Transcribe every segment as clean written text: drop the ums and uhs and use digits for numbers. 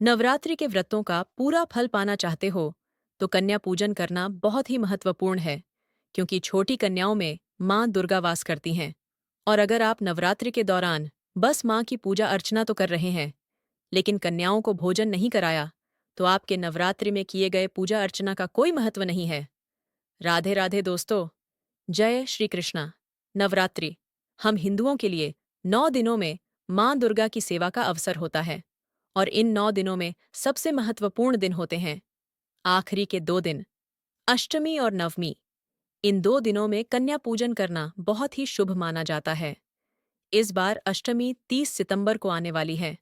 नवरात्रि के व्रतों का पूरा फल पाना चाहते हो तो कन्या पूजन करना बहुत ही महत्वपूर्ण है, क्योंकि छोटी कन्याओं में माँ दुर्गा वास करती हैं। और अगर आप नवरात्रि के दौरान बस माँ की पूजा अर्चना तो कर रहे हैं, लेकिन कन्याओं को भोजन नहीं कराया, तो आपके नवरात्रि में किए गए पूजा अर्चना का कोई महत्व नहीं है। राधे राधे दोस्तों, जय श्री कृष्णा। नवरात्रि हम हिंदुओं के लिए 9 दिनों में माँ दुर्गा की सेवा का अवसर होता है। और इन 9 दिनों में सबसे महत्वपूर्ण दिन होते हैं आखिरी के 2 दिन, अष्टमी और नवमी। इन 2 दिनों में कन्या पूजन करना बहुत ही शुभ माना जाता है। इस बार अष्टमी 30 सितंबर को आने वाली है।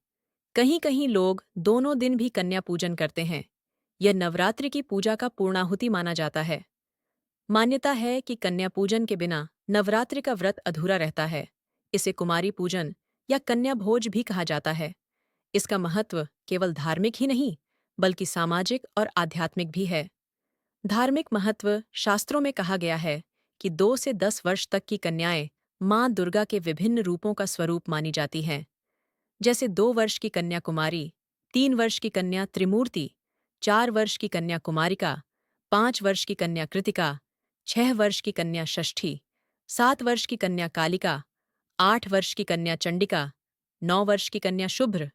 कहीं कहीं लोग दोनों दिन भी कन्या पूजन करते हैं। यह नवरात्रि की पूजा का पूर्णाहुति माना जाता है। मान्यता है कि कन्या पूजन के बिना नवरात्रि का व्रत अधूरा रहता है। इसे कुमारी पूजन या कन्या भोज भी कहा जाता है। इसका महत्व केवल धार्मिक ही नहीं, बल्कि सामाजिक और आध्यात्मिक भी है। धार्मिक महत्व शास्त्रों में कहा गया है कि 2 से 10 वर्ष तक की कन्याएं माँ दुर्गा के विभिन्न रूपों का स्वरूप मानी जाती हैं। जैसे 2 वर्ष की कन्या कुमारी, 3 वर्ष की कन्या त्रिमूर्ति, 4 वर्ष की कन्या कुमारिका, 5 वर्ष की कन्या कृतिका, 6 वर्ष की कन्या षष्ठी, 7 वर्ष की कन्या कालिका, 8 वर्ष की कन्या चंडिका, 9 वर्ष की कन्या शुभ्र,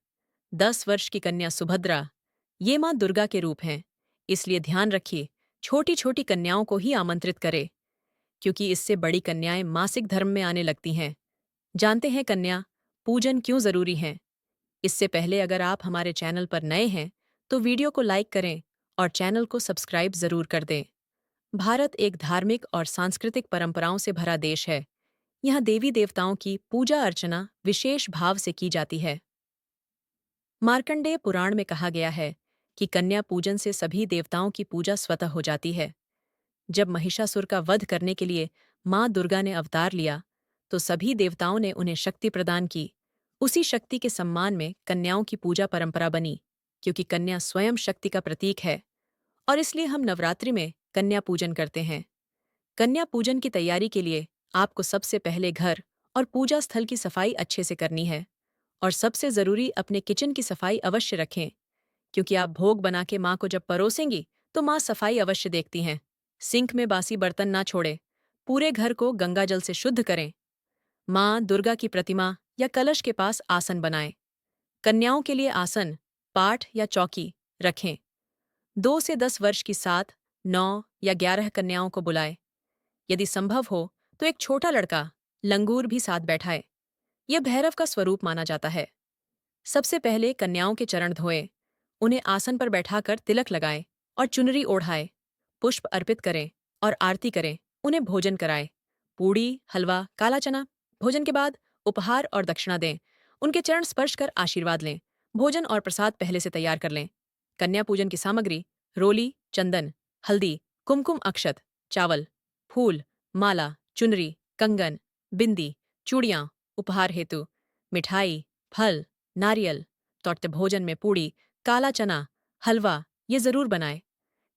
10 वर्ष की कन्या सुभद्रा। ये माँ दुर्गा के रूप हैं। इसलिए ध्यान रखिए, छोटी छोटी कन्याओं को ही आमंत्रित करें, क्योंकि इससे बड़ी कन्याएं मासिक धर्म में आने लगती हैं। जानते हैं कन्या पूजन क्यों जरूरी है? इससे पहले अगर आप हमारे चैनल पर नए हैं तो वीडियो को लाइक करें और चैनल को सब्सक्राइब जरूर कर दें। भारत एक धार्मिक और सांस्कृतिक परंपराओं से भरा देश है। यहाँ देवी देवताओं की पूजा अर्चना विशेष भाव से की जाती है। मार्कंडेय पुराण में कहा गया है कि कन्या पूजन से सभी देवताओं की पूजा स्वतः हो जाती है। जब महिषासुर का वध करने के लिए माँ दुर्गा ने अवतार लिया, तो सभी देवताओं ने उन्हें शक्ति प्रदान की। उसी शक्ति के सम्मान में कन्याओं की पूजा परंपरा बनी, क्योंकि कन्या स्वयं शक्ति का प्रतीक है। और इसलिए हम नवरात्रि में कन्या पूजन करते हैं। कन्या पूजन की तैयारी के लिए आपको सबसे पहले घर और पूजा स्थल की सफाई अच्छे से करनी है। और सबसे जरूरी, अपने किचन की सफाई अवश्य रखें, क्योंकि आप भोग बना के माँ को जब परोसेंगी तो माँ सफाई अवश्य देखती हैं। सिंक में बासी बर्तन ना छोड़े। पूरे घर को गंगा जल से शुद्ध करें। माँ दुर्गा की प्रतिमा या कलश के पास आसन बनाएं। कन्याओं के लिए आसन, पाट या चौकी रखें। 2 से 10 वर्ष की 7, 9 या 11 कन्याओं को बुलाएं। यदि संभव हो तो एक छोटा लड़का लंगूर भी साथ बैठाए। यह भैरव का स्वरूप माना जाता है। सबसे पहले कन्याओं के चरण धोएं, उन्हें आसन पर बैठाकर तिलक लगाएं और चुनरी ओढ़ाएं। पुष्प अर्पित करें और आरती करें। उन्हें भोजन कराएं, पूड़ी, हलवा, काला चना। भोजन के बाद उपहार और दक्षिणा दें। उनके चरण स्पर्श कर आशीर्वाद लें। भोजन और प्रसाद पहले से तैयार कर लें। कन्या पूजन की सामग्री: रोली, चंदन, हल्दी, कुमकुम, अक्षत, चावल, फूल, माला, चुनरी, कंगन, बिंदी, चूड़ियाँ, उपहार हेतु, मिठाई, फल, नारियल। तौरते भोजन में पूड़ी, काला चना, हलवा ये जरूर बनाएं।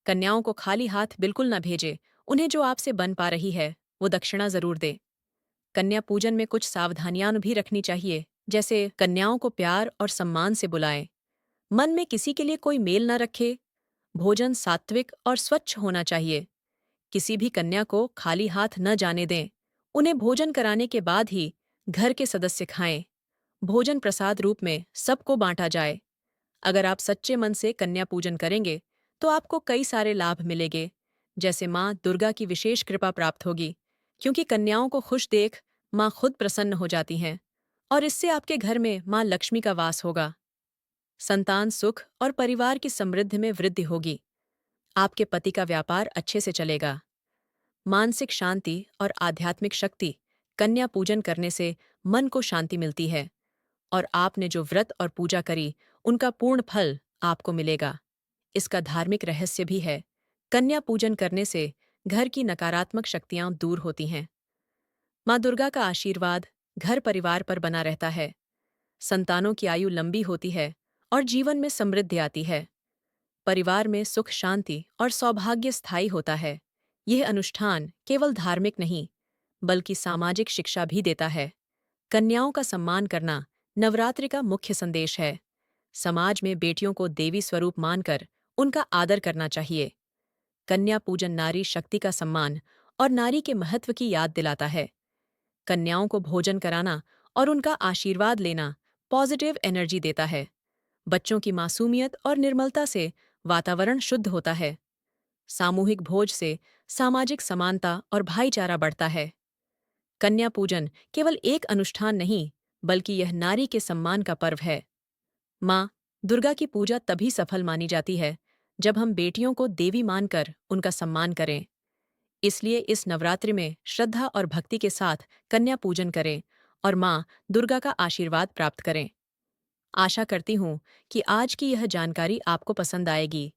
कन्याओं को खाली हाथ बिल्कुल न भेजें। उन्हें जो आपसे बन पा रही है वो दक्षिणा जरूर दे। कन्या पूजन में कुछ सावधानियां भी रखनी चाहिए, जैसे कन्याओं को प्यार और सम्मान से बुलाएं। मन में किसी के लिए कोई मेल न रखे। भोजन सात्विक और स्वच्छ होना चाहिए। किसी भी कन्या को खाली हाथ न जाने दें। उन्हें भोजन कराने के बाद ही घर के सदस्य खाएं। भोजन प्रसाद रूप में सबको बांटा जाए। अगर आप सच्चे मन से कन्या पूजन करेंगे तो आपको कई सारे लाभ मिलेंगे, जैसे माँ दुर्गा की विशेष कृपा प्राप्त होगी, क्योंकि कन्याओं को खुश देख माँ खुद प्रसन्न हो जाती हैं। और इससे आपके घर में माँ लक्ष्मी का वास होगा। संतान सुख और परिवार की समृद्धि में वृद्धि होगी। आपके पति का व्यापार अच्छे से चलेगा। मानसिक शांति और आध्यात्मिक शक्ति: कन्या पूजन करने से मन को शांति मिलती है, और आपने जो व्रत और पूजा करी उनका पूर्ण फल आपको मिलेगा। इसका धार्मिक रहस्य भी है। कन्या पूजन करने से घर की नकारात्मक शक्तियां दूर होती हैं। माँ दुर्गा का आशीर्वाद घर परिवार पर बना रहता है। संतानों की आयु लंबी होती है और जीवन में समृद्धि आती है। परिवार में सुख, शांति और सौभाग्य स्थायी होता है। यह अनुष्ठान केवल धार्मिक नहीं, बल्कि सामाजिक शिक्षा भी देता है। कन्याओं का सम्मान करना नवरात्रि का मुख्य संदेश है। समाज में बेटियों को देवी स्वरूप मानकर उनका आदर करना चाहिए। कन्या पूजन नारी शक्ति का सम्मान और नारी के महत्व की याद दिलाता है। कन्याओं को भोजन कराना और उनका आशीर्वाद लेना पॉजिटिव एनर्जी देता है। बच्चों की मासूमियत और निर्मलता से वातावरण शुद्ध होता है। सामूहिक भोज से सामाजिक समानता और भाईचारा बढ़ता है। कन्या पूजन केवल एक अनुष्ठान नहीं, बल्कि यह नारी के सम्मान का पर्व है। माँ दुर्गा की पूजा तभी सफल मानी जाती है जब हम बेटियों को देवी मानकर उनका सम्मान करें। इसलिए इस नवरात्रि में श्रद्धा और भक्ति के साथ कन्या पूजन करें और माँ दुर्गा का आशीर्वाद प्राप्त करें। आशा करती हूँ कि आज की यह जानकारी आपको पसंद आएगी।